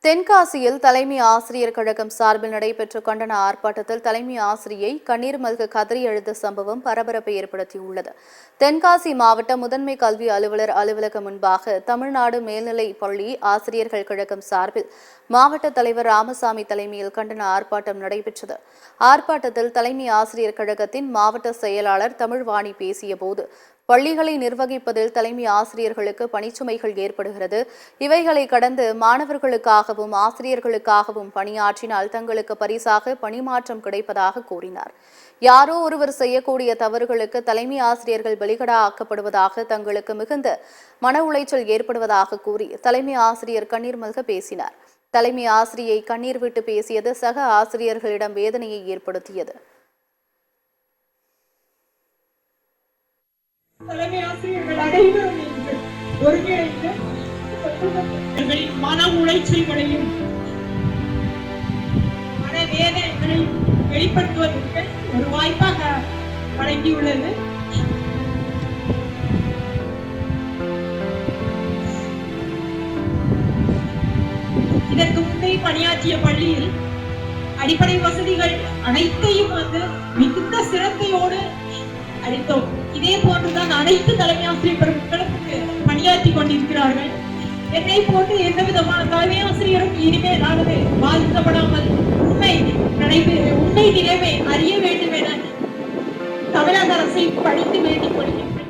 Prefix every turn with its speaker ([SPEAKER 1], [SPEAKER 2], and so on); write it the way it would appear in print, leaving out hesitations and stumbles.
[SPEAKER 1] தென்காசியில் தலைமை ஆசிரியர் கழகம் சார்பில் நடைபெற்ற கண்டன ஆர்ப்பாட்டத்தில் தலைமை ஆசிரியை கண்ணீர் மல்க கதறி எழுந்த சம்பவம் பரபரப்பை ஏற்படுத்தியுள்ளது. தென்காசி மாவட்ட முதன்மை கல்வி அலுவலர் அலுவலகம் முன்பாக தமிழ்நாடு மேல்நிலைப் பள்ளி ஆசிரியர்கள் கழகம் சார்பில் மாவட்ட தலைவர் ராமசாமி தலைமையில் கண்டன ஆர்ப்பாட்டம் நடைபெற்றது. ஆர்ப்பாட்டத்தில் தலைமை ஆசிரியர் கழகத்தின் மாவட்ட செயலாளர் தமிழ்வாணி பேசியபோது, பள்ளிகளை நிர்வகிப்பதில் தலைமை ஆசிரியர்களுக்கு பணிச்சுமைகள் ஏற்படுகிறது. இவைகளை கடந்து மாணவர்களுக்காகவும் ஆசிரியர்களுக்காகவும் பணியாற்றினால் தங்களுக்கு பரிசாக பணிமாற்றம் கிடைப்பதாக கூறினார். யாரோ ஒருவர் செய்யக்கூடிய தவறுகளுக்கு தலைமை ஆசிரியர்கள் பலிகடா ஆக்கப்படுவதாக தங்களுக்கு மிகுந்த மன உளைச்சல் ஏற்படுவதாக கூறி தலைமை ஆசிரியர் கண்ணீர் மல்க பேசினார். தலைமை ஆசிரியை கண்ணீர் விட்டு பேசியது சக ஆசிரியர்களிடம் வேதனையை ஏற்படுத்தியது.
[SPEAKER 2] தலைமை ஆசிரியர்கள் அனைவரும் இன்று ஒருங்கிணைந்து மன உளைச்சல்களையும் மனவேதனைகளையும் வெளிப்படுத்துவதற்கு ஒரு வாய்ப்பாக வழங்கியுள்ளது. இதற்கு முந்தைய பணியாற்றிய பள்ளியில் அடிப்படை வசதிகள் அனைத்தையும் மிகுந்த சிரத்தையோடு அளித்தோம். இதே போன்றுதான் அனைத்து தலைமை ஆசிரியர் பெருமக்களும் பணியாற்றி கொண்டிருக்கிறார்கள். என்னை போன்று எந்த விதமான தலைமை ஆசிரியரும் இனிமேல் ஆனது பாதிக்கப்படாமல் உண்மை நிலைமை அறிய வேண்டும் என தமிழக அரசை படித்து வேண்டிக் கொள்கின்றேன்.